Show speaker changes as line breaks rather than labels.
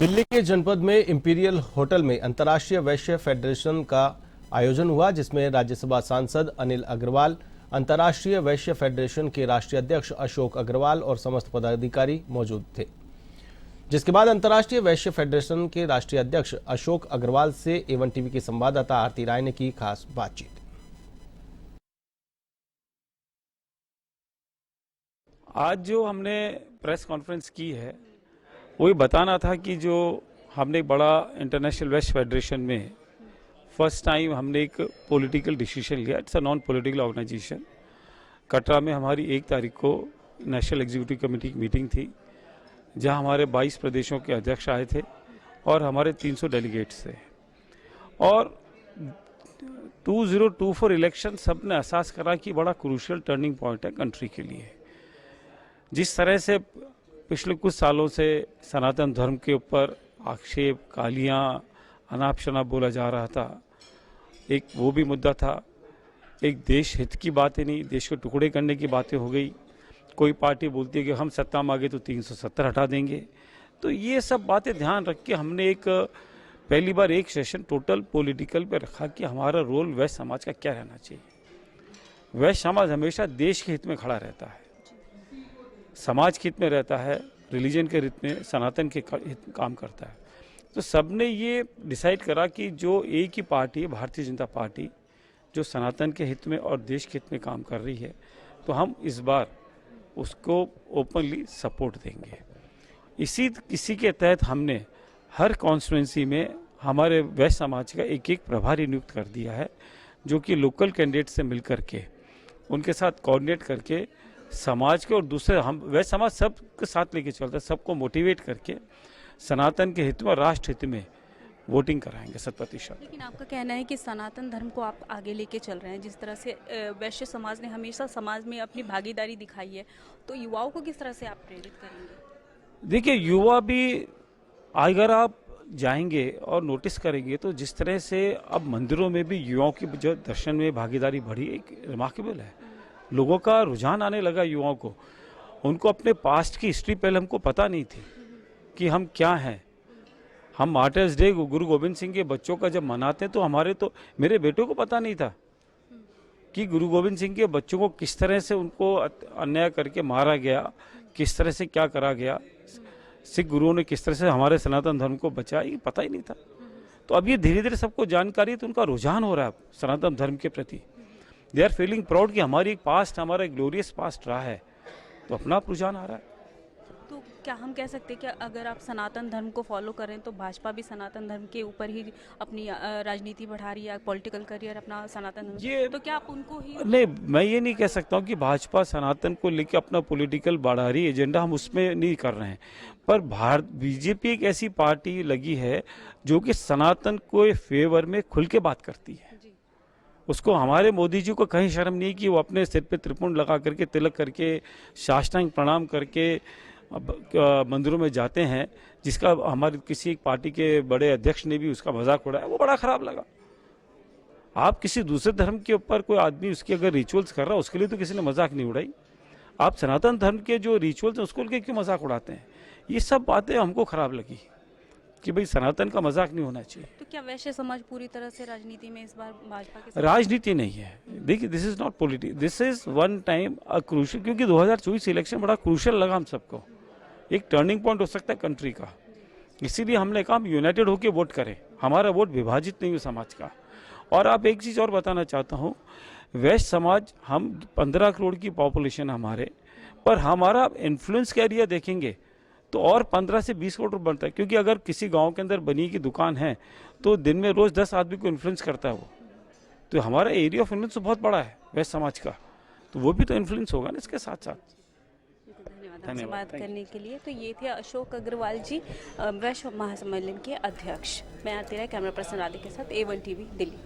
दिल्ली के जनपद में इंपीरियल होटल में अंतर्राष्ट्रीय वैश्य फेडरेशन का आयोजन हुआ, जिसमें राज्यसभा सांसद अनिल अग्रवाल, अंतर्राष्ट्रीय वैश्य फेडरेशन के राष्ट्रीय अध्यक्ष अशोक अग्रवाल और समस्त पदाधिकारी मौजूद थे। जिसके बाद अंतर्राष्ट्रीय वैश्य फेडरेशन के राष्ट्रीय अध्यक्ष अशोक अग्रवाल से एवन टीवी की संवाददाता आरती राय ने की खास बातचीत।
आज जो हमने प्रेस कॉन्फ्रेंस की है वही बताना था कि जो हमने एक बड़ा इंटरनेशनल वेस्ट फेडरेशन में फर्स्ट टाइम हमने एक पॉलिटिकल डिसीजन लिया। It's a non political organisation. Katra में हमारी 1 तारीख को नेशनल एग्जीक्यूटिव कमेटी की मीटिंग थी, जहां हमारे 22 प्रदेशों के अध्यक्ष आए थे और हमारे 300 डेलीगेट्स थे। और 2024 इलेक्शन सबने एहसास करा कि बड़ा क्रूशियल टर्निंग पॉइंट है कंट्री के लिए। जिस तरह से पिछले कुछ सालों से सनातन धर्म के ऊपर आक्षेप, गालियाँ, अनाप शनाप बोला जा रहा था, एक वो भी मुद्दा था। एक देश हित की बातें नहीं, देश को टुकड़े करने की बातें हो गई। कोई पार्टी बोलती है कि हम सत्ता में आ गए तो 370 हटा देंगे। तो ये सब बातें ध्यान रख के हमने एक पहली बार एक सेशन टोटल पॉलिटिकल पे रखा कि हमारा रोल वैश्य समाज का क्या रहना चाहिए। वैश्य समाज हमेशा देश के हित में खड़ा रहता है, समाज के हित में रहता है, रिलीजन के हित में, सनातन के काम करता है। तो सबने ये डिसाइड करा कि जो एक ही पार्टी है, भारतीय जनता पार्टी, जो सनातन के हित में और देश के हित में काम कर रही है, तो हम इस बार उसको ओपनली सपोर्ट देंगे। इसी के तहत हमने हर कॉन्स्टिट्यूंसी में हमारे वैश्य समाज का एक प्रभारी नियुक्त कर दिया है, जो कि लोकल कैंडिडेट से मिल करके उनके साथ कोऑर्डिनेट करके समाज के और दूसरे हम वैश्य समाज सबके साथ लेके चलता है, सबको मोटिवेट करके सनातन के हित में और राष्ट्र हित में वोटिंग कराएंगे 100%।
लेकिन आपका कहना है कि सनातन धर्म को आप आगे लेके चल रहे हैं, जिस तरह से वैश्य समाज ने हमेशा समाज में अपनी भागीदारी दिखाई है, तो युवाओं को किस तरह से आप प्रेरित करेंगे?
देखिए, युवा भी अगर आप जाएंगे और नोटिस करेंगे तो जिस तरह से अब मंदिरों में भी युवाओं की जो दर्शन में भागीदारी बढ़ी, एक रिमार्केबल है। लोगों का रुझान आने लगा युवाओं को। उनको अपने पास्ट की हिस्ट्री पहले हमको पता नहीं थी कि हम क्या हैं। हम मार्टर्स डे गुरु गोविंद सिंह के बच्चों का जब मनाते हैं तो मेरे बेटों को पता नहीं था कि गुरु गोविंद सिंह के बच्चों को किस तरह से उनको अन्याय करके मारा गया, किस तरह से क्या करा गया, सिख गुरुओं ने किस तरह से हमारे सनातन धर्म को बचाया, ये पता ही नहीं था। तो अब ये धीरे धीरे सबको जानकारी, तो उनका रुझान हो रहा है सनातन धर्म के प्रति। दे आर फीलिंग प्राउड कि हमारी एक पास्ट, हमारा एक ग्लोरियस पास्ट रहा है, तो अपना रुझान आ रहा है।
तो क्या हम कह सकते हैं कि अगर आप सनातन धर्म को फॉलो करें तो भाजपा भी सनातन धर्म के ऊपर ही अपनी राजनीति बढ़ा रही है, पॉलिटिकल करियर अपना सनातन धर्म,
ये
तो क्या आप उनको ही?
नहीं, मैं ये नहीं कह सकता हूँ कि भाजपा सनातन को लेकर अपना पॉलिटिकल बढ़ा रही एजेंडा, हम उसमें नहीं कर रहे हैं। पर बीजेपी एक ऐसी पार्टी लगी है जो कि सनातन को फेवर में खुल के बात करती है। उसको हमारे मोदी जी को कहीं शर्म नहीं कि वो अपने सिर पे त्रिपुंड लगा करके, तिलक करके, साष्टांग प्रणाम करके मंदिरों में जाते हैं, जिसका हमारे किसी एक पार्टी के बड़े अध्यक्ष ने भी उसका मजाक उड़ाया। वो बड़ा खराब लगा। आप किसी दूसरे धर्म के ऊपर कोई आदमी उसके अगर रिचुअल्स कर रहा है, उसके लिए तो किसी ने मजाक नहीं उड़ाई। आप सनातन धर्म के जो रिचुअल्स हैं उसको लेकर क्यों मजाक उड़ाते हैं? ये सब बातें हमको खराब लगी कि भाई सनातन का मजाक नहीं होना चाहिए।
तो क्या वैश्य समाज पूरी तरह से राजनीति में इस बार भाजपा के साथ?
राजनीति नहीं है। देखिए, this is not politics, this is one time a crucial, क्योंकि 2024 इलेक्शन बड़ा क्रूशियल लगा हम सबको। एक टर्निंग पॉइंट हो सकता है कंट्री का। इसीलिए हमने कहा हम यूनाइटेड होकर वोट करें, हमारा वोट विभाजित नहीं हो समाज का। और आप एक चीज़ और बताना चाहता हूँ, वैश्य समाज, हम 15 करोड़ की पॉपुलेशन हमारे, पर हमारा इन्फ्लुएंस का एरिया देखेंगे तो और 15 से 20 करोड़ बनता है। क्योंकि अगर किसी गांव के अंदर बनी की दुकान है तो दिन में रोज 10 आदमी को इन्फ्लुएंस करता है वो, तो हमारा एरिया ऑफ इन्फ्लुएंस बहुत बड़ा है वैश्य समाज का, तो वो भी तो इन्फ्लुएंस होगा ना इसके साथ साथ।
धन्यवाद बात करने के लिए। तो ये थे अशोक अग्रवाल जी, वैश्य महासम्मेलन के अध्यक्ष। मैं आरती राय, कैमरा पर्सन राधे के साथ, A1 TV दिल्ली।